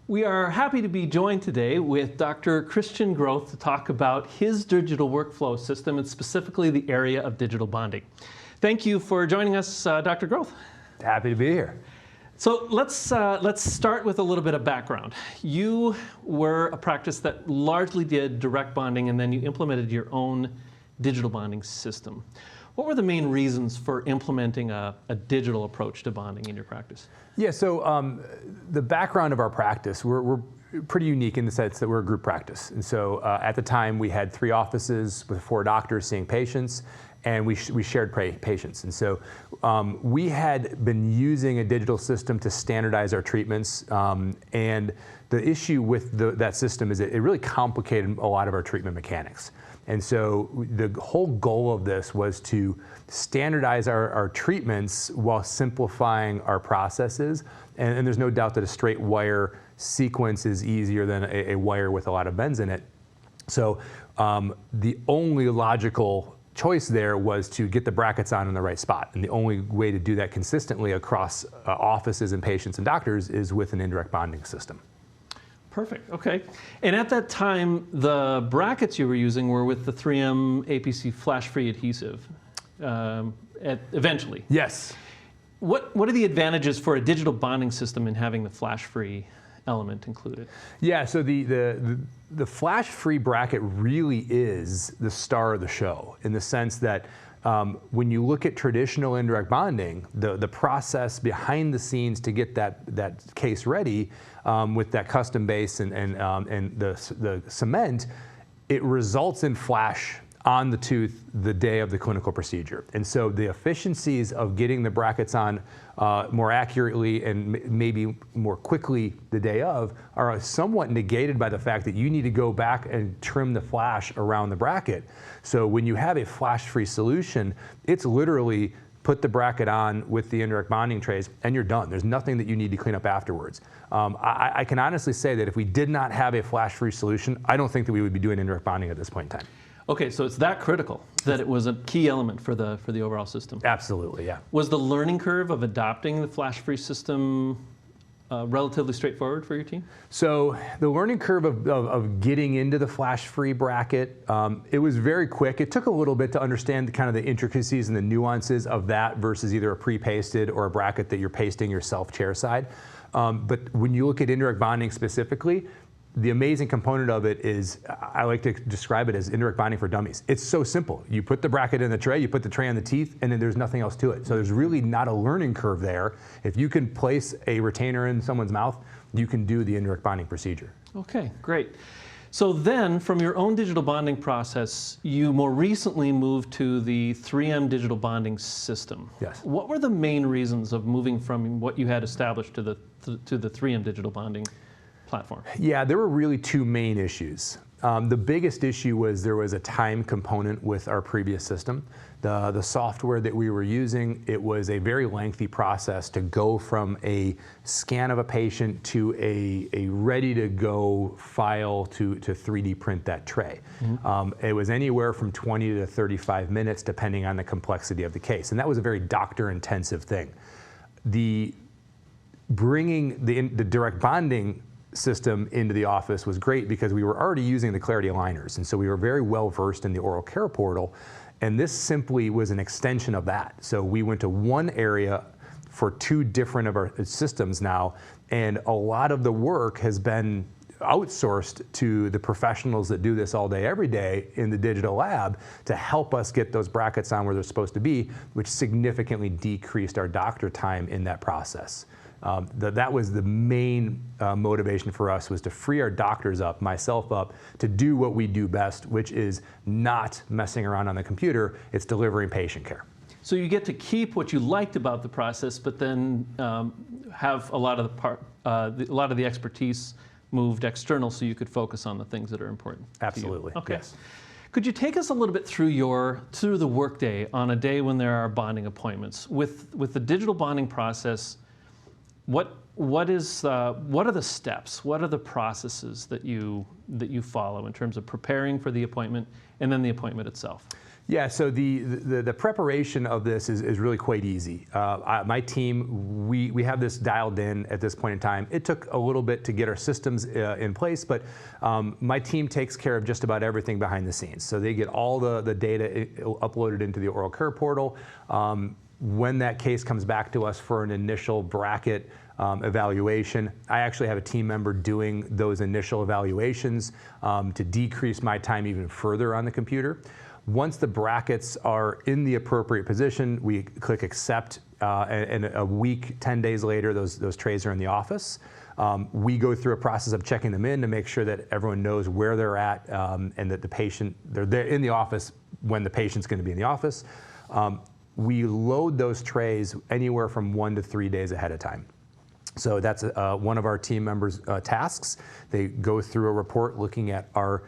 We are happy to be joined today with Dr. Christian Groth to talk about his digital workflow system and specifically the area of digital bonding. Thank you for joining us, Dr. Groth. Happy to be here. So let's start with a little bit of background. You were a practice that largely did direct bonding, and then you implemented your own digital bonding system. What were the main reasons for implementing a digital approach to bonding in your practice? Yeah, so the background of our practice, we're pretty unique in the sense that we're a group practice. And so at the time we had 3 offices with 4 doctors seeing patients, and we shared patients. And so we had been using a digital system to standardize our treatments, and the issue with that system is it really complicated a lot of our treatment mechanics. And so the whole goal of this was to standardize our treatments while simplifying our processes. And there's no doubt that a straight wire sequence is easier than a wire with a lot of bends in it. So the only logical choice there was to get the brackets on in the right spot. And the only way to do that consistently across offices and patients and doctors is with an indirect bonding system. Perfect, okay. And at that time, the brackets you were using were with the 3M APC flash-free adhesive, eventually. Yes. What are the advantages for a digital bonding system in having the flash-free element included? Yeah, so the flash-free bracket really is the star of the show in the sense that when you look at traditional indirect bonding, the process behind the scenes to get that case ready with that custom base and the cement, it results in flash on the tooth the day of the clinical procedure. And so the efficiencies of getting the brackets on more accurately and maybe more quickly the day of are somewhat negated by the fact that you need to go back and trim the flash around the bracket. So when you have a flash-free solution, it's literally put the bracket on with the indirect bonding trays and you're done. There's nothing that you need to clean up afterwards. I can honestly say that if we did not have a flash-free solution, I don't think that we would be doing indirect bonding at this point in time. Okay, so it's that critical that it was a key element for the overall system. Absolutely, yeah. Was the learning curve of adopting the flash-free system relatively straightforward for your team? So the learning curve of getting into the flash-free bracket, it was very quick. It took a little bit to understand kind of the intricacies and the nuances of that versus either a pre-pasted or a bracket that you're pasting yourself chair side. But when you look at indirect bonding specifically, the amazing component of it is, I like to describe it as indirect bonding for dummies. It's so simple. You put the bracket in the tray, you put the tray on the teeth, and then there's nothing else to it. So there's really not a learning curve there. If you can place a retainer in someone's mouth, you can do the indirect bonding procedure. Okay, great. So then, from your own digital bonding process, you more recently moved to the 3M digital bonding system. Yes. What were the main reasons of moving from what you had established to the 3M digital bonding platform? Yeah, there were really 2 main issues. The biggest issue was there was a time component with our previous system. The software that we were using, it was a very lengthy process to go from a scan of a patient to a ready-to-go file to 3D print that tray. Mm-hmm. It was anywhere from 20 to 35 minutes depending on the complexity of the case, and that was a very doctor-intensive thing. Bringing the direct bonding system into the office was great because we were already using the Clarity aligners, and so we were very well versed in the oral care portal, and this simply was an extension of that. So we went to one area for 2 different of our systems now, and a lot of the work has been outsourced to the professionals that do this all day, every day in the digital lab to help us get those brackets on where they're supposed to be, which significantly decreased our doctor time in that process. That was the main motivation for us, was to free our doctors up, myself up, to do what we do best, which is not messing around on the computer, it's delivering patient care. So you get to keep what you liked about the process, but then have a lot of the expertise moved external so you could focus on the things that are important. Absolutely, to you. Okay. yes. Could you take us a little bit through the workday on a day when there are bonding appointments? With the digital bonding process, what are the steps? What are the processes that you follow in terms of preparing for the appointment and then the appointment itself? Yeah, so the preparation of this is really quite easy. My team, we have this dialed in at this point in time. It took a little bit to get our systems in place, but my team takes care of just about everything behind the scenes. So they get all the data uploaded into the oral care portal. When that case comes back to us for an initial bracket evaluation, I actually have a team member doing those initial evaluations to decrease my time even further on the computer. Once the brackets are in the appropriate position, we click accept, and a week, 10 days later, those trays are in the office. We go through a process of checking them in to make sure that everyone knows where they're at, and that they're there in the office when the patient's going to be in the office. We load those trays anywhere from 1 to 3 days ahead of time. So that's one of our team members' tasks. They go through a report looking at our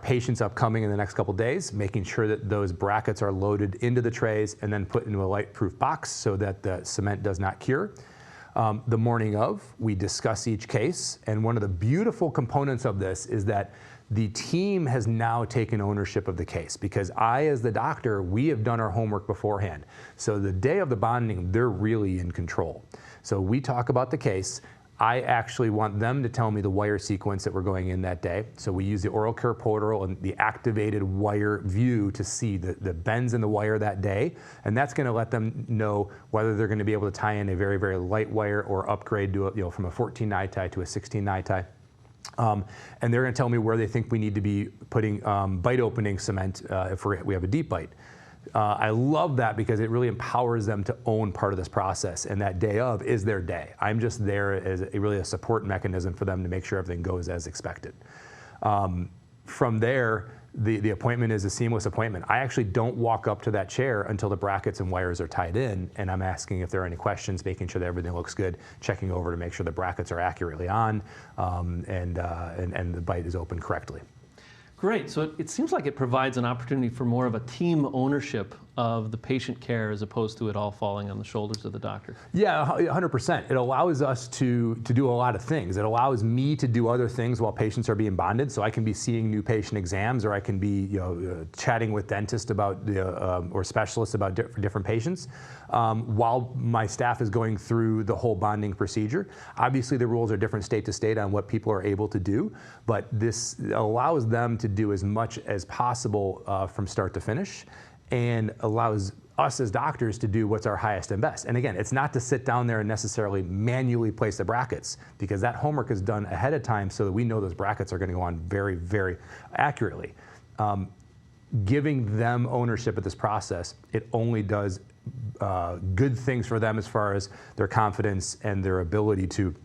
patients upcoming in the next couple days, making sure that those brackets are loaded into the trays and then put into a light-proof box so that the cement does not cure. The morning of, we discuss each case, and one of the beautiful components of this is that the team has now taken ownership of the case, because I, as the doctor, we have done our homework beforehand. So the day of the bonding, they're really in control. So we talk about the case. I actually want them to tell me the wire sequence that we're going in that day. So we use the oral care portal and the activated wire view to see the bends in the wire that day. And that's going to let them know whether they're going to be able to tie in a very, very light wire or upgrade to from a 14 nai tie to a 16 nai tie. And they're going to tell me where they think we need to be putting bite opening cement if we have a deep bite. I love that because it really empowers them to own part of this process, and that day of is their day. I'm just there as really a support mechanism for them to make sure everything goes as expected. From there, the appointment is a seamless appointment. I actually don't walk up to that chair until the brackets and wires are tied in, and I'm asking if there are any questions, making sure that everything looks good, checking over to make sure the brackets are accurately on, and the bite is open correctly. Great. So it seems like it provides an opportunity for more of a team ownership of the patient care as opposed to it all falling on the shoulders of the doctor. Yeah, 100%. It allows us to do a lot of things. It allows me to do other things while patients are being bonded. So I can be seeing new patient exams, or I can be chatting with dentists about or specialists about different patients while my staff is going through the whole bonding procedure. Obviously, the rules are different state to state on what people are able to do, but this allows them to do as much as possible from start to finish, and allows us as doctors to do what's our highest and best. And again, it's not to sit down there and necessarily manually place the brackets, because that homework is done ahead of time so that we know those brackets are going to go on very, very accurately. Giving them ownership of this process, it only does good things for them as far as their confidence and their ability to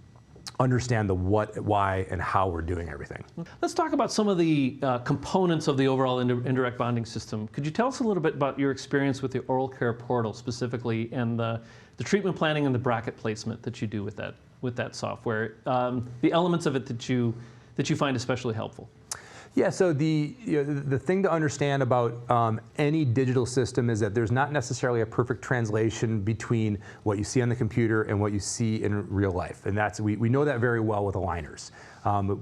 understand the what, why, and how we're doing everything. Let's talk about some of the components of the overall indirect bonding system. Could you tell us a little bit about your experience with the oral care portal specifically, and the treatment planning and the bracket placement that you do with that software, the elements of it that you find especially helpful? Yeah, so the thing to understand about any digital system is that there's not necessarily a perfect translation between what you see on the computer and what you see in real life. And we know that very well with aligners.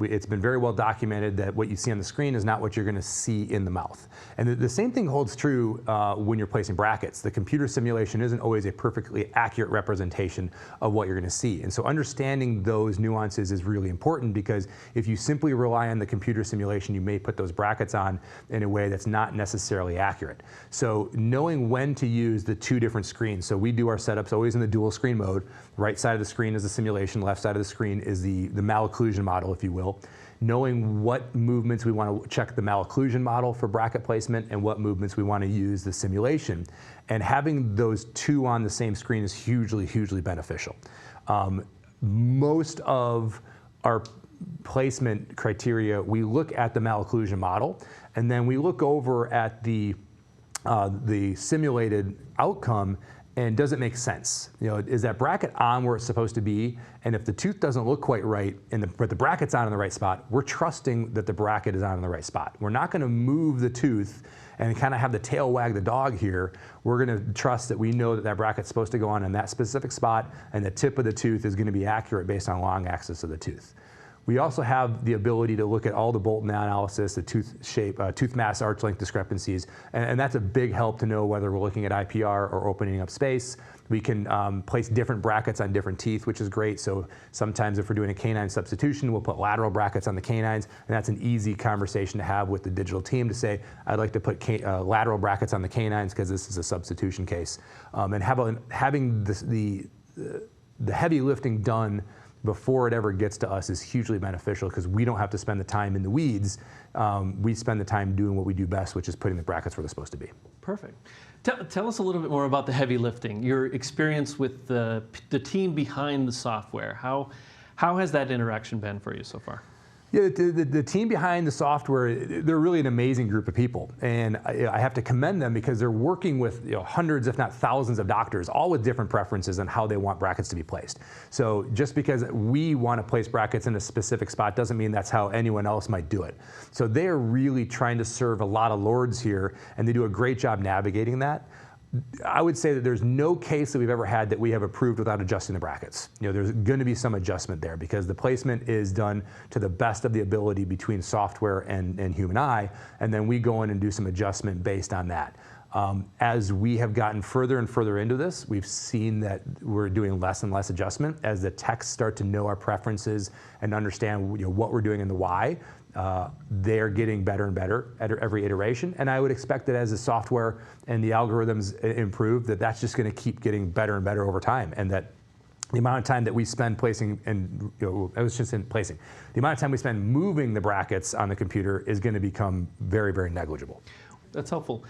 It's been very well documented that what you see on the screen is not what you're going to see in the mouth. And the same thing holds true when you're placing brackets. The computer simulation isn't always a perfectly accurate representation of what you're going to see. And so understanding those nuances is really important, because if you simply rely on the computer simulation, you may put those brackets on in a way that's not necessarily accurate. So knowing when to use the two different screens. So we do our setups always in the dual screen mode. Right side of the screen is the simulation, left side of the screen is the malocclusion model, if you will. Knowing what movements we want to check the malocclusion model for bracket placement and what movements we want to use the simulation. And having those two on the same screen is hugely, hugely beneficial. Most of our placement criteria, we look at the malocclusion model, and then we look over at the simulated outcome, and does it make sense? Is that bracket on where it's supposed to be? And if the tooth doesn't look quite right, but the bracket's on in the right spot, we're trusting that the bracket is on in the right spot. We're not going to move the tooth and kind of have the tail wag the dog here. We're going to trust that we know that that bracket's supposed to go on in that specific spot, and the tip of the tooth is going to be accurate based on long axis of the tooth. We also have the ability to look at all the bolt analysis, the tooth shape, tooth mass arch length discrepancies, and that's a big help to know whether we're looking at IPR or opening up space. We can place different brackets on different teeth, which is great. So sometimes if we're doing a canine substitution, we'll put lateral brackets on the canines, and that's an easy conversation to have with the digital team to say, I'd like to put lateral brackets on the canines because this is a substitution case. And having the heavy lifting done before it ever gets to us is hugely beneficial because we don't have to spend the time in the weeds. We spend the time doing what we do best, which is putting the brackets where they're supposed to be. Perfect. Tell us a little bit more about the heavy lifting, your experience with the team behind the software. How has that interaction been for you so far? Yeah, the team behind the software, they're really an amazing group of people. And I have to commend them because they're working with hundreds, if not thousands of doctors, all with different preferences on how they want brackets to be placed. So just because we want to place brackets in a specific spot doesn't mean that's how anyone else might do it. So they are really trying to serve a lot of lords here, and they do a great job navigating that. I would say that there's no case that we've ever had that we have approved without adjusting the brackets. There's going to be some adjustment there because the placement is done to the best of the ability between software and human eye, and then we go in and do some adjustment based on that. As we have gotten further and further into this, we've seen that we're doing less and less adjustment as the techs start to know our preferences and understand what we're doing and the why. They're getting better and better at every iteration, and I would expect that as the software and the algorithms improve, that's just going to keep getting better and better over time, and that the amount of time that we spend placing, and I was just in placing, the amount of time we spend moving the brackets on the computer is going to become very, very negligible. That's helpful.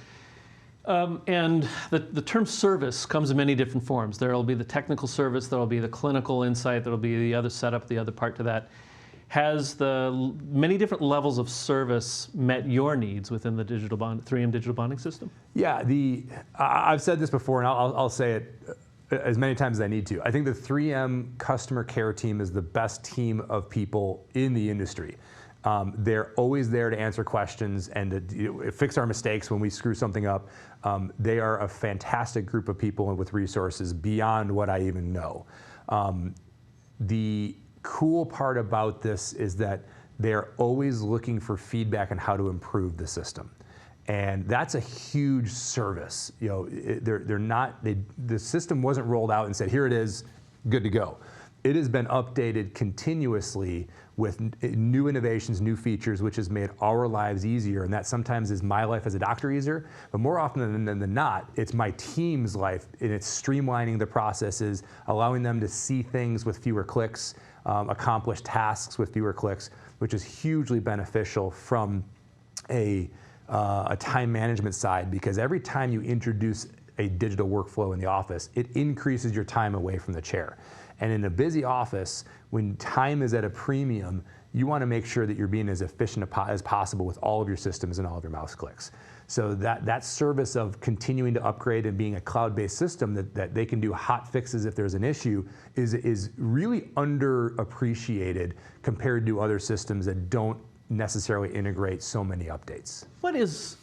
And the term service comes in many different forms. There will be the technical service, there will be the clinical insight, there will be the other setup, the other part to that. Has the many different levels of service met your needs within the 3M digital bonding system? Yeah, I've said this before, and I'll say it as many times as I need to. I think the 3M customer care team is the best team of people in the industry. They're always there to answer questions and to fix our mistakes when we screw something up. They are a fantastic group of people with resources beyond what I even know. The cool part about this is that they're always looking for feedback on how to improve the system. And that's a huge service. The system wasn't rolled out and said, here it is, good to go. It has been updated continuously with new innovations, new features, which has made our lives easier. And that sometimes is my life as a doctor easier, but more often than not, it's my team's life, and it's streamlining the processes, allowing them to see things with fewer clicks, accomplish tasks with fewer clicks, which is hugely beneficial from a time management side, because every time you introduce a digital workflow in the office, it increases your time away from the chair. And in a busy office, when time is at a premium, you want to make sure that you're being as efficient as possible with all of your systems and all of your mouse clicks. So that service of continuing to upgrade and being a cloud-based system that they can do hot fixes if there's an issue is really underappreciated compared to other systems that don't necessarily integrate so many updates. What is,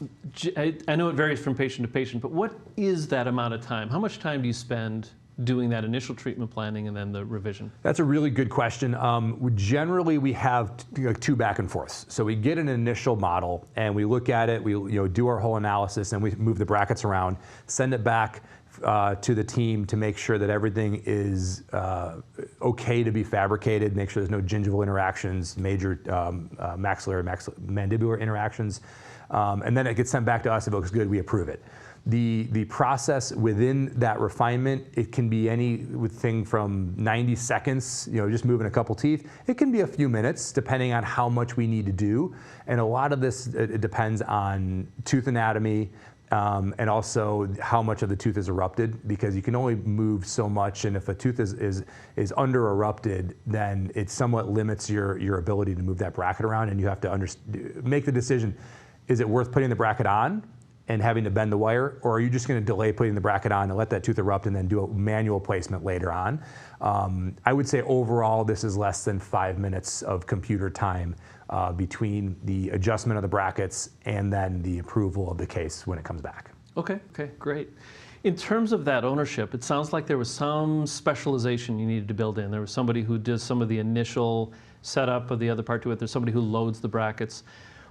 I know it varies from patient to patient, but what is that amount of time? How much time do you spend doing that initial treatment planning and then the revision? That's a really good question. Generally, we have two back and forths. So we get an initial model and we look at it, we do our whole analysis, and we move the brackets around, send it back to the team to make sure that everything is okay to be fabricated, make sure there's no gingival interactions, major maxillary, mandibular interactions, and then it gets sent back to us. If it looks good, we approve it. The process within that refinement, it can be anything from 90 seconds, just moving a couple teeth. It can be a few minutes, depending on how much we need to do. And a lot of this, it depends on tooth anatomy, and also how much of the tooth is erupted, because you can only move so much, and if a tooth is under erupted, then it somewhat limits your ability to move that bracket around, and you have to make the decision, is it worth putting the bracket on and having to bend the wire, or are you just going to delay putting the bracket on and let that tooth erupt and then do a manual placement later on? I would say overall this is less than 5 minutes of computer time between the adjustment of the brackets and then the approval of the case when it comes back. Okay, great. In terms of that ownership, it sounds like there was some specialization you needed to build in. There was somebody who does some of the initial setup of the other part to it. There's somebody who loads the brackets.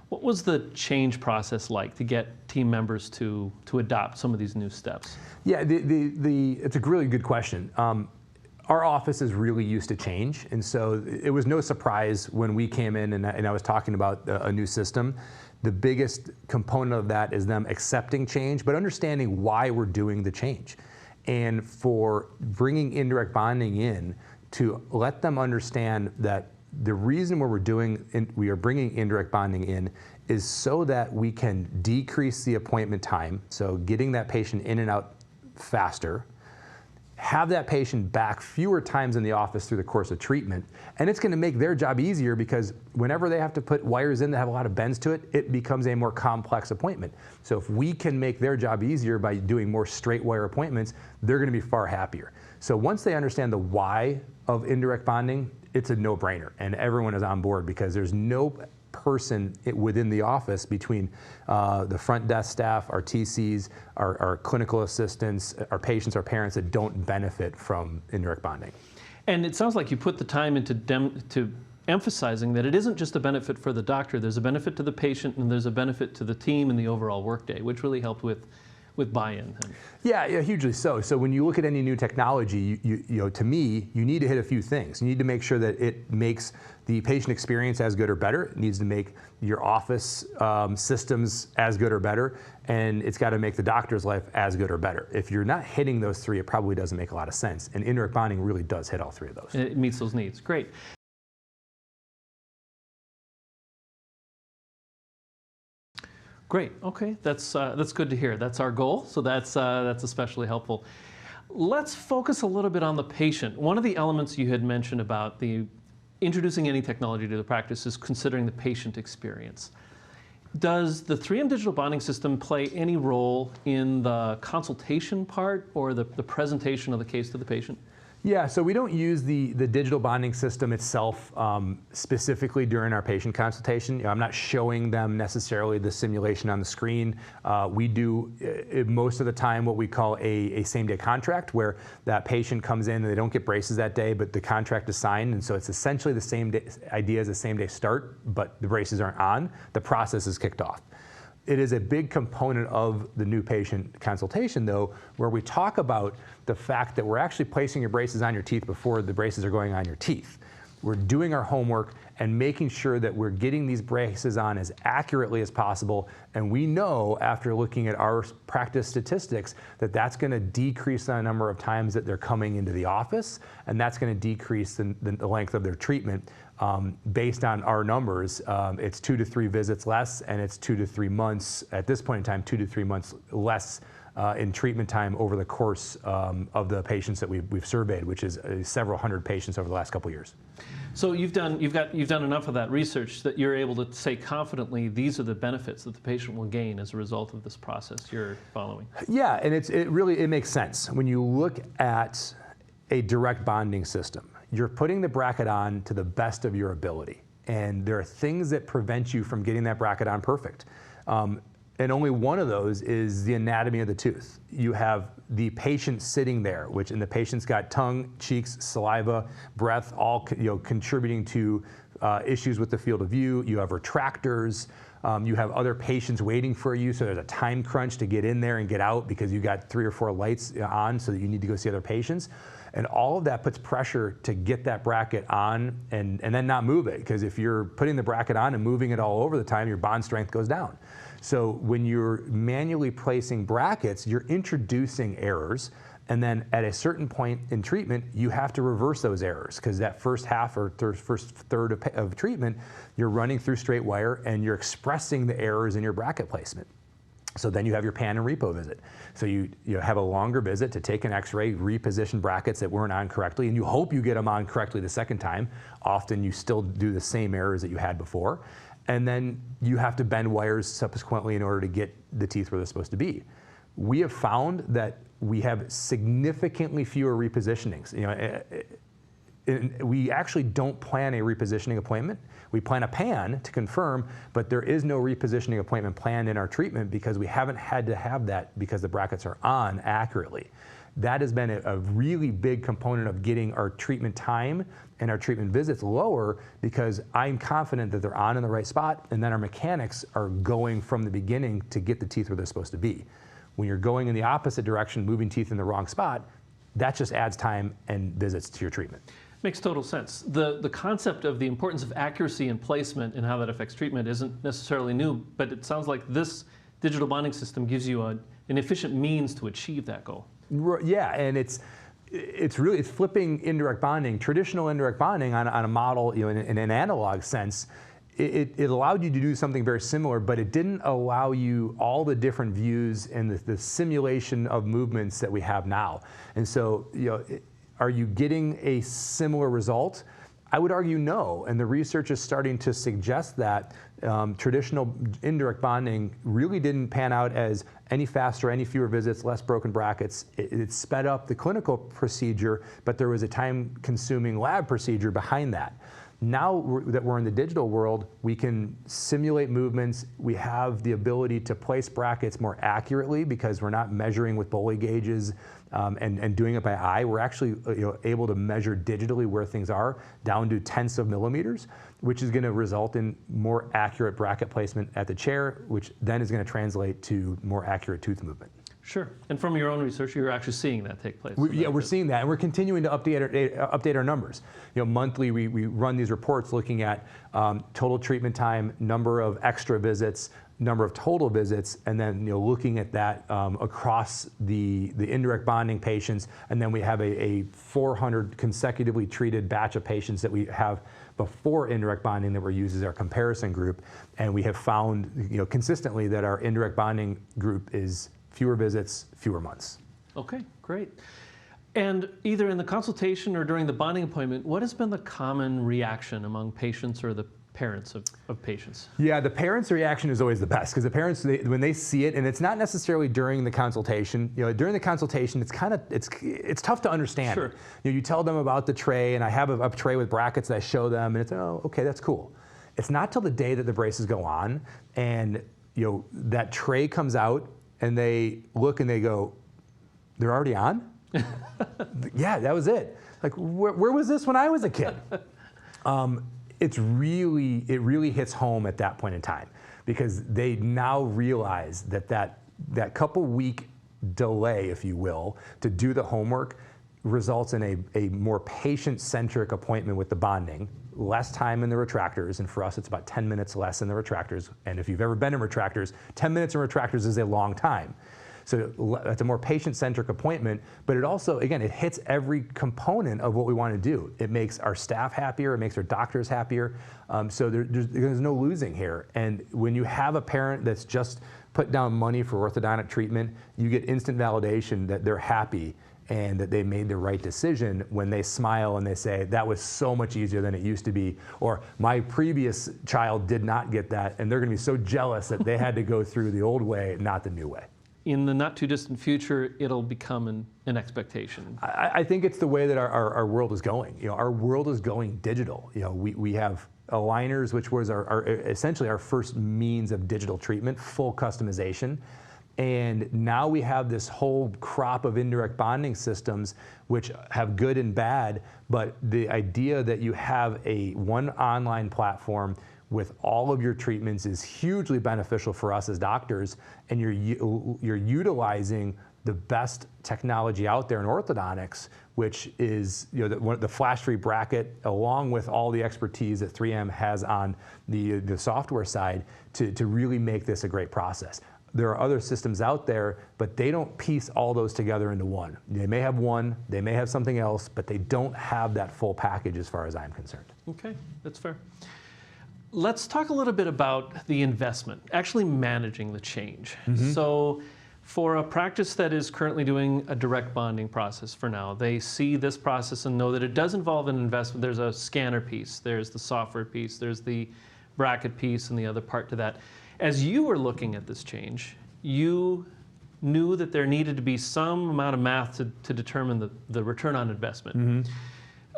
What was the change process like to get team members to adopt some of these new steps? Yeah, it's a really good question. Our office is really used to change, and so it was no surprise when we came in and I was talking about a new system. The biggest component of that is them accepting change, but understanding why we're doing the change. And for bringing indirect bonding in, to let them understand that the reason we are bringing indirect bonding in is so that we can decrease the appointment time, so getting that patient in and out faster, have that patient back fewer times in the office through the course of treatment, and it's going to make their job easier because whenever they have to put wires in that have a lot of bends to it, it becomes a more complex appointment. So if we can make their job easier by doing more straight wire appointments, they're going to be far happier. So once they understand the why of indirect bonding, it's a no-brainer, and everyone is on board because there's no person within the office between the front desk staff, our TCs, our clinical assistants, our patients, our parents that don't benefit from indirect bonding. And it sounds like you put the time into emphasizing that it isn't just a benefit for the doctor, there's a benefit to the patient and there's a benefit to the team and the overall workday, which really helped with buy-in. Yeah, hugely so. So when you look at any new technology, you know, to me, you need to hit a few things. You need to make sure that it makes the patient experience as good or better. It needs to make your office systems as good or better, and it's got to make the doctor's life as good or better. If you're not hitting those three, it probably doesn't make a lot of sense. And indirect bonding really does hit all three of those. It meets those needs. Great. Great. Okay, that's good to hear. That's our goal. So that's especially helpful. Let's focus a little bit on the patient. One of the elements you had mentioned about introducing any technology to the practice is considering the patient experience. Does the 3M digital bonding system play any role in the consultation part or the presentation of the case to the patient? Yeah, so we don't use the digital bonding system itself specifically during our patient consultation. You know, I'm not showing them necessarily the simulation on the screen. We do most of the time what we call a same-day contract, where that patient comes in and they don't get braces that day, but the contract is signed, and so it's essentially the same idea as a same-day start, but the braces aren't on. The process is kicked off. It is a big component of the new patient consultation, though, where we talk about the fact that we're actually placing your braces on your teeth before the braces are going on your teeth. We're doing our homework and making sure that we're getting these braces on as accurately as possible. And we know, after looking at our practice statistics, that that's going to decrease the number of times that they're coming into the office, and that's going to decrease the length of their treatment. Based on our numbers, it's 2 to 3 visits less, and it's 2 to 3 months, at this point in time, 2 to 3 months less in treatment time over the course of the patients that we've surveyed, which is several hundred patients over the last couple of years. So you've done enough of that research that you're able to say confidently these are the benefits that the patient will gain as a result of this process you're following. Yeah, and it really makes sense when you look at a direct bonding system. You're putting the bracket on to the best of your ability, and there are things that prevent you from getting that bracket on perfect. And only one of those is the anatomy of the tooth. You have the patient sitting there, and the patient's got tongue, cheeks, saliva, breath, all contributing to issues with the field of view. You have retractors. You have other patients waiting for you, so there's a time crunch to get in there and get out because you got 3 or 4 lights on, so that you need to go see other patients. And all of that puts pressure to get that bracket on and then not move it, because if you're putting the bracket on and moving it all over the time, your bond strength goes down. So when you're manually placing brackets, you're introducing errors, and then at a certain point in treatment, you have to reverse those errors, because that first half or first third of treatment, you're running through straight wire and you're expressing the errors in your bracket placement. So then you have your pan and repo visit. So you have a longer visit to take an x-ray, reposition brackets that weren't on correctly, and you hope you get them on correctly the second time. Often you still do the same errors that you had before. And then you have to bend wires subsequently in order to get the teeth where they're supposed to be. We have found that we have significantly fewer repositionings. we actually don't plan a repositioning appointment. We plan a PAN to confirm, but there is no repositioning appointment planned in our treatment because we haven't had to have that because the brackets are on accurately. That has been a really big component of getting our treatment time and our treatment visits lower, because I'm confident that they're on in the right spot, and then our mechanics are going from the beginning to get the teeth where they're supposed to be. When you're going in the opposite direction, moving teeth in the wrong spot, that just adds time and visits to your treatment. Makes total sense. The concept of the importance of accuracy and placement and how that affects treatment isn't necessarily new, but it sounds like this digital bonding system gives you an efficient means to achieve that goal. Yeah, and it's flipping indirect bonding, traditional indirect bonding on a model, in an analog sense. It allowed you to do something very similar, but it didn't allow you all the different views and the simulation of movements that we have now. And so, are you getting a similar result? I would argue no, and the research is starting to suggest that traditional indirect bonding really didn't pan out as any faster, any fewer visits, less broken brackets. It sped up the clinical procedure, but there was a time-consuming lab procedure behind that. Now that we're in the digital world, we can simulate movements. We have the ability to place brackets more accurately because we're not measuring with Bowley gauges and doing it by eye. We're actually able to measure digitally where things are down to tenths of millimeters, which is going to result in more accurate bracket placement at the chair, which then is going to translate to more accurate tooth movement. Sure. And from your own research, you're actually seeing that take place. We're seeing that, and we're continuing to update our numbers. Monthly, we run these reports looking at total treatment time, number of extra visits, number of total visits, and then looking at that across the indirect bonding patients, and then we have a 400 consecutively treated batch of patients that we have before indirect bonding that we use as our comparison group, and we have found consistently that our indirect bonding group is fewer visits, fewer months. Okay, great. And either in the consultation or during the bonding appointment, what has been the common reaction among patients or the parents of patients? Yeah, the parents' reaction is always the best, because the parents, when they see it, and it's not necessarily during the consultation. During the consultation, it's tough to understand. Sure. You tell them about the tray, and I have a tray with brackets that I show them, and it's, oh, okay, that's cool. It's not till the day that the braces go on, and that tray comes out, and they look and they go, they're already on? Yeah, that was it. Like, where was this when I was a kid? It really hits home at that point in time, because they now realize that couple week delay, if you will, to do the homework results in a more patient-centric appointment with the bonding, less time in the retractors, and for us it's about 10 minutes less in the retractors, and if you've ever been in retractors, 10 minutes in retractors is a long time. So that's a more patient-centric appointment, but it also, again, it hits every component of what we want to do. It makes our staff happier, it makes our doctors happier, so there's no losing here. And when you have a parent that's just put down money for orthodontic treatment, you get instant validation that they're happy and that they made the right decision when they smile and they say, that was so much easier than it used to be, or my previous child did not get that, and they're going to be so jealous that they had to go through the old way, not the new way. In the not too distant future, it'll become an expectation. I think it's the way that our world is going. Our world is going digital. We have aligners, which was essentially our first means of digital treatment, full customization. And now we have this whole crop of indirect bonding systems, which have good and bad, but the idea that you have one online platform with all of your treatments is hugely beneficial for us as doctors, and you're utilizing the best technology out there in orthodontics, which is the flash-free bracket, along with all the expertise that 3M has on the software side to really make this a great process. There are other systems out there, but they don't piece all those together into one. They may have one, they may have something else, but they don't have that full package as far as I'm concerned. Okay, that's fair. Let's talk a little bit about the investment, actually managing the change. Mm-hmm. So for a practice that is currently doing a direct bonding process for now, they see this process and know that it does involve an investment. There's a scanner piece, there's the software piece, there's the bracket piece, and the other part to that. As you were looking at this change, you knew that there needed to be some amount of math to determine the return on investment. Mm-hmm.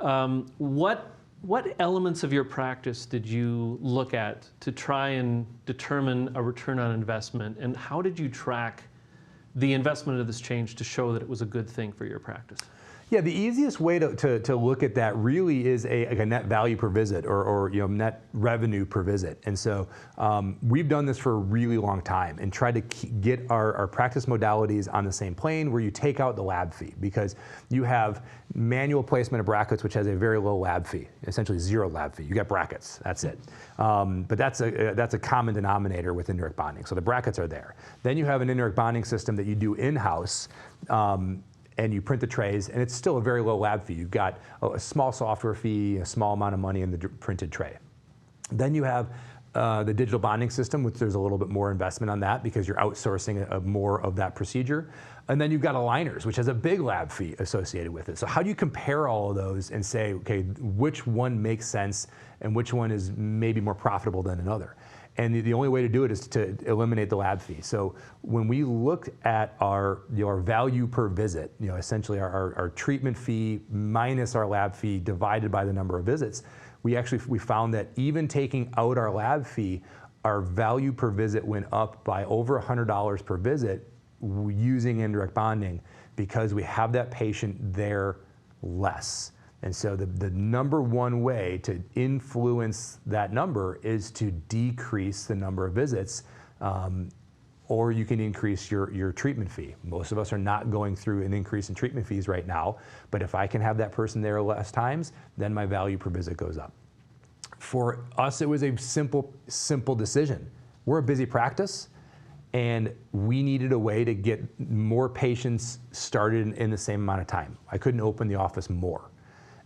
What elements of your practice did you look at to try and determine a return on investment, and how did you track the investment of this change to show that it was a good thing for your practice? Yeah, the easiest way to look at that really is a net value per visit, or net revenue per visit. And so we've done this for a really long time and tried to get our practice modalities on the same plane, where you take out the lab fee, because you have manual placement of brackets, which has a very low lab fee, essentially zero lab fee. You get brackets, that's it. But that's a common denominator with indirect bonding. So the brackets are there. Then you have an indirect bonding system that you do in-house. And you print the trays, and it's still a very low lab fee. You've got a small software fee, a small amount of money in the printed tray. Then you have the digital bonding system, which there's a little bit more investment on that because you're outsourcing more of that procedure. And then you've got aligners, which has a big lab fee associated with it. So how do you compare all of those and say, okay, which one makes sense and which one is maybe more profitable than another? And the only way to do it is to eliminate the lab fee. So when we looked at our value per visit, essentially our treatment fee minus our lab fee divided by the number of visits, we found that even taking out our lab fee, our value per visit went up by over $100 per visit using indirect bonding, because we have that patient there less. And so the number one way to influence that number is to decrease the number of visits, or you can increase your treatment fee. Most of us are not going through an increase in treatment fees right now, but if I can have that person there less times, then my value per visit goes up. For us, it was a simple decision. We're a busy practice, and we needed a way to get more patients started in the same amount of time. I couldn't open the office more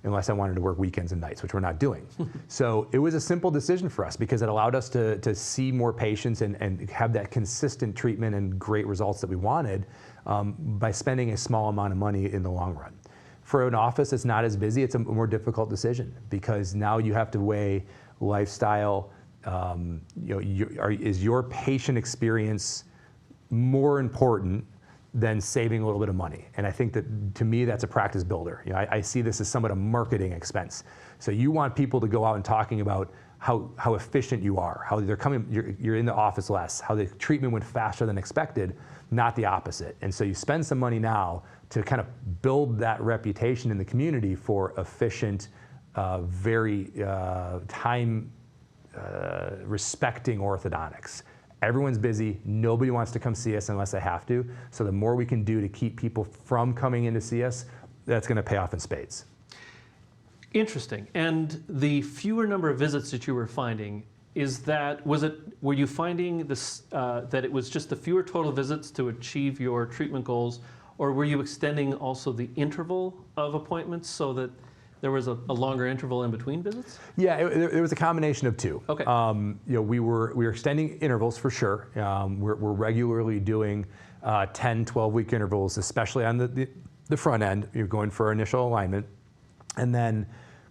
unless I wanted to work weekends and nights, which we're not doing. So it was a simple decision for us because it allowed us to see more patients and have that consistent treatment and great results that we wanted by spending a small amount of money in the long run. For an office that's not as busy, it's a more difficult decision because now you have to weigh lifestyle. Is your patient experience more important than saving a little bit of money? And I think that, to me, that's a practice builder. I see this as somewhat a marketing expense. So you want people to go out and talking about how efficient you are, how they're coming, you're in the office less, how the treatment went faster than expected, not the opposite. And so you spend some money now to kind of build that reputation in the community for efficient, very time respecting orthodontics. Everyone's busy. Nobody wants to come see us unless they have to. So the more we can do to keep people from coming in to see us, that's going to pay off in spades. Interesting. And the fewer number of visits that you were finding, were you finding this, that it was just the fewer total visits to achieve your treatment goals, or were you extending also the interval of appointments so that there was a longer interval in between visits? Yeah, it was a combination of two. Okay. We were extending intervals for sure. We're regularly doing 10, 12-week intervals, especially on the front end. You're going for initial alignment. And then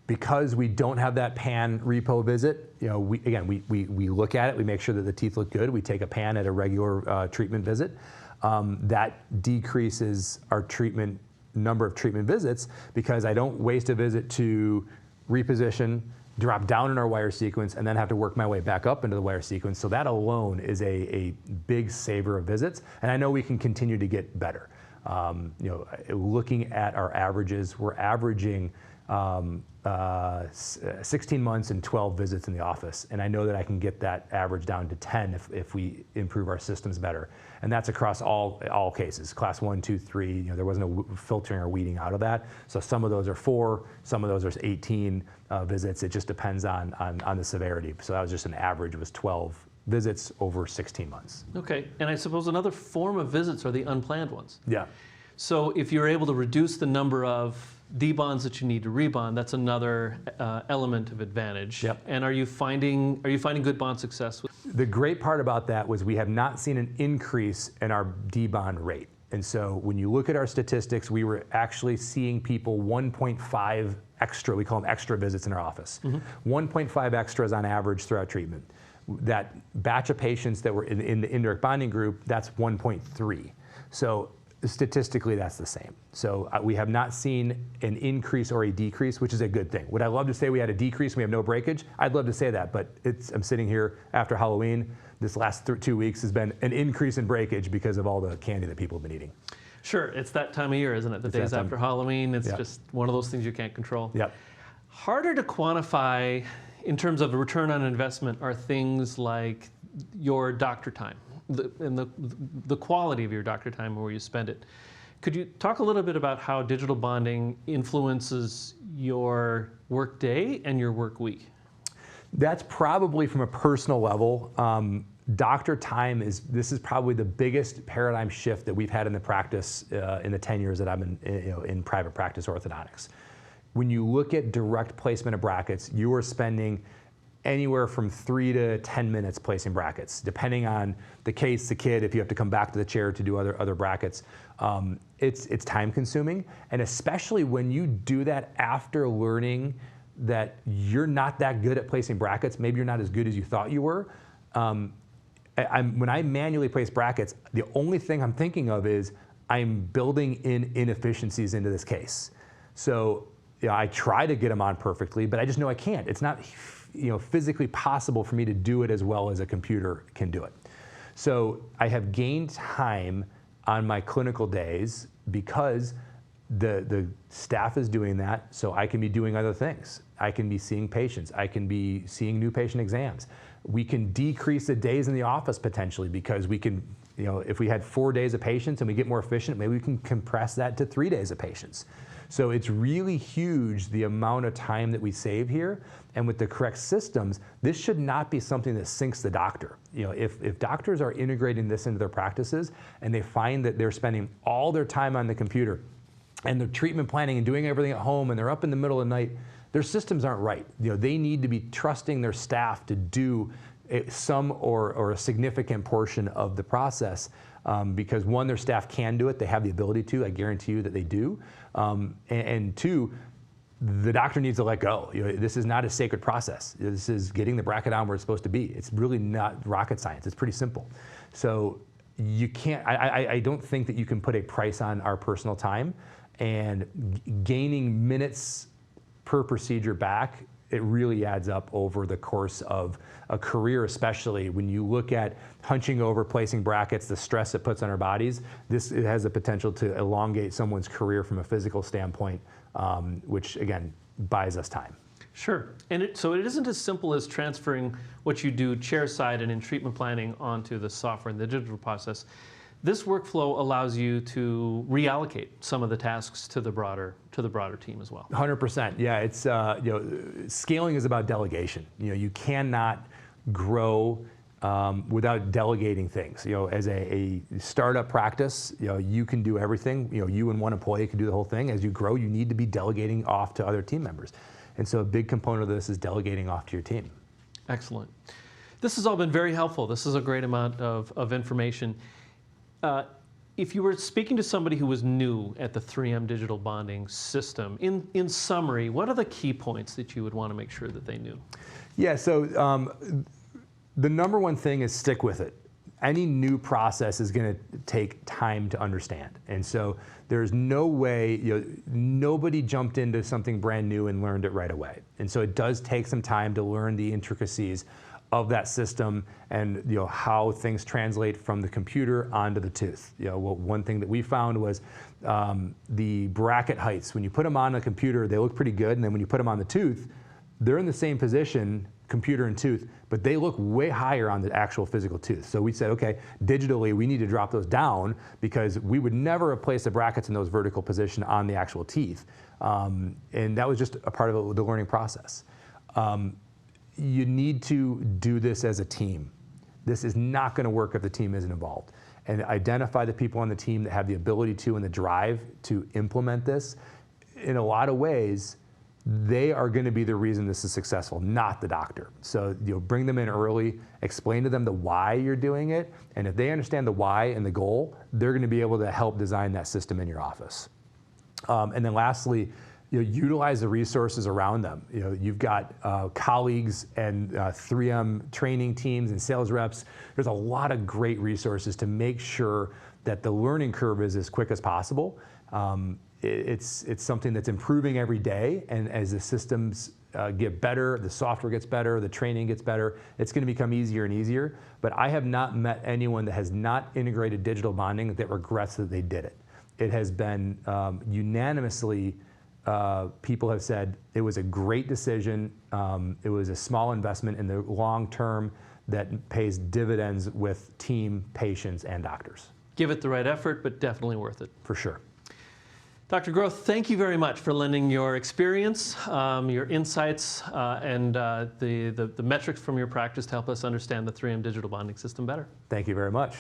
because we don't have that pan repo visit, we look at it, we make sure that the teeth look good. We take a pan at a regular treatment visit. That decreases our number of treatment visits because I don't waste a visit to reposition, drop down in our wire sequence, and then have to work my way back up into the wire sequence. So that alone is a big saver of visits, and I know we can continue to get better. Looking at our averages, we're averaging 16 months and 12 visits in the office, and I know that I can get that average down to 10 if we improve our systems better. And that's across all cases, class 1, 2, 3. There wasn't a filtering or weeding out of that. So some of those are 4, some of those are 18 visits. It just depends on the severity. So that was just an average. It was 12 visits over 16 months. Okay, and I suppose another form of visits are the unplanned ones. Yeah. So if you're able to reduce the number of debonds that you need to rebond, that's another element of advantage. Yep. And are you finding good bond success? The great part about that was we have not seen an increase in our debond rate. And so when you look at our statistics, we were actually seeing people 1.5 extra, we call them extra visits in our office. 1.5 extras on average throughout treatment. That batch of patients that were in the indirect bonding group, that's 1.3. So statistically that's the same. So we have not seen an increase or a decrease, which is a good thing. Would I love to say we had a decrease and we have no breakage? I'd love to say that, but I'm sitting here after Halloween. This last 2 weeks has been an increase in breakage because of all the candy that people have been eating. Sure, it's that time of year, isn't it? The days after Halloween, it's just one of those things you can't control. Yep. Harder to quantify in terms of a return on investment are things like your doctor time and the quality of your doctor time and where you spend it. Could you talk a little bit about how digital bonding influences your work day and your work week? That's probably from a personal level. Doctor time this is probably the biggest paradigm shift that we've had in the practice in the 10 years that I've been in private practice orthodontics. When you look at direct placement of brackets, you are spending anywhere from 3 to 10 minutes placing brackets, depending on the case, the kid, if you have to come back to the chair to do other brackets. It's time consuming, and especially when you do that after learning that you're not that good at placing brackets, maybe you're not as good as you thought you were. When I manually place brackets, the only thing I'm thinking of is I'm building in inefficiencies into this case. So I try to get them on perfectly, but I just know I can't. It's not physically possible for me to do it as well as a computer can do it. So I have gained time on my clinical days because the staff is doing that, so I can be doing other things. I can be seeing patients. I can be seeing new patient exams. We can decrease the days in the office potentially because we can, if we had 4 days of patients and we get more efficient, maybe we can compress that to 3 days of patients. So it's really huge the amount of time that we save here. And with the correct systems, this should not be something that sinks the doctor. If doctors are integrating this into their practices and they find that they're spending all their time on the computer and they're treatment planning and doing everything at home and they're up in the middle of the night, their systems aren't right. They need to be trusting their staff to do some or a significant portion of the process because one, their staff can do it. They have the ability to. I guarantee you that they do. And two, the doctor needs to let go. This is not a sacred process. This is getting the bracket on where it's supposed to be. It's really not rocket science. It's pretty simple. So you can't. I don't think that you can put a price on our personal time, and gaining minutes per procedure back, it really adds up over the course of a career, especially when you look at hunching over, placing brackets, the stress it puts on our bodies. It has the potential to elongate someone's career from a physical standpoint, which again, buys us time. Sure, and so it isn't as simple as transferring what you do chairside and in treatment planning onto the software and the digital process. This workflow allows you to reallocate some of the tasks to the broader team as well. 100%. Yeah, it's scaling is about delegation. You cannot grow without delegating things. As a startup practice, you can do everything. You and one employee can do the whole thing. As you grow, you need to be delegating off to other team members, and so a big component of this is delegating off to your team. Excellent. This has all been very helpful. This is a great amount of information. If you were speaking to somebody who was new at the 3M digital bonding system, in summary, what are the key points that you would want to make sure that they knew? Yeah, so the number one thing is stick with it. Any new process is going to take time to understand. And so there's no way, nobody jumped into something brand new and learned it right away. And so it does take some time to learn the intricacies of that system and how things translate from the computer onto the tooth. One thing that we found was the bracket heights. When you put them on a computer, they look pretty good, and then when you put them on the tooth, they're in the same position, computer and tooth, but they look way higher on the actual physical tooth. So we said, okay, digitally, we need to drop those down because we would never have placed the brackets in those vertical position on the actual teeth. And that was just a part of the learning process. You need to do this as a team. This is not going to work if the team isn't involved. And identify the people on the team that have the ability to and the drive to implement this. In a lot of ways, they are going to be the reason this is successful, not the doctor. So bring them in early, explain to them the why you're doing it, and if they understand the why and the goal, they're going to be able to help design that system in your office. And then lastly, utilize the resources around them. You've got colleagues and 3M training teams and sales reps. There's a lot of great resources to make sure that the learning curve is as quick as possible. It's something that's improving every day, and as the systems get better, the software gets better, the training gets better, it's going to become easier and easier. But I have not met anyone that has not integrated digital bonding that regrets that they did it. It has been unanimously, people have said it was a great decision. It was a small investment in the long term that pays dividends with team, patients, and doctors. Give it the right effort, but definitely worth it. For sure. Dr. Groth, thank you very much for lending your experience, your insights, and the metrics from your practice to help us understand the 3M digital bonding system better. Thank you very much.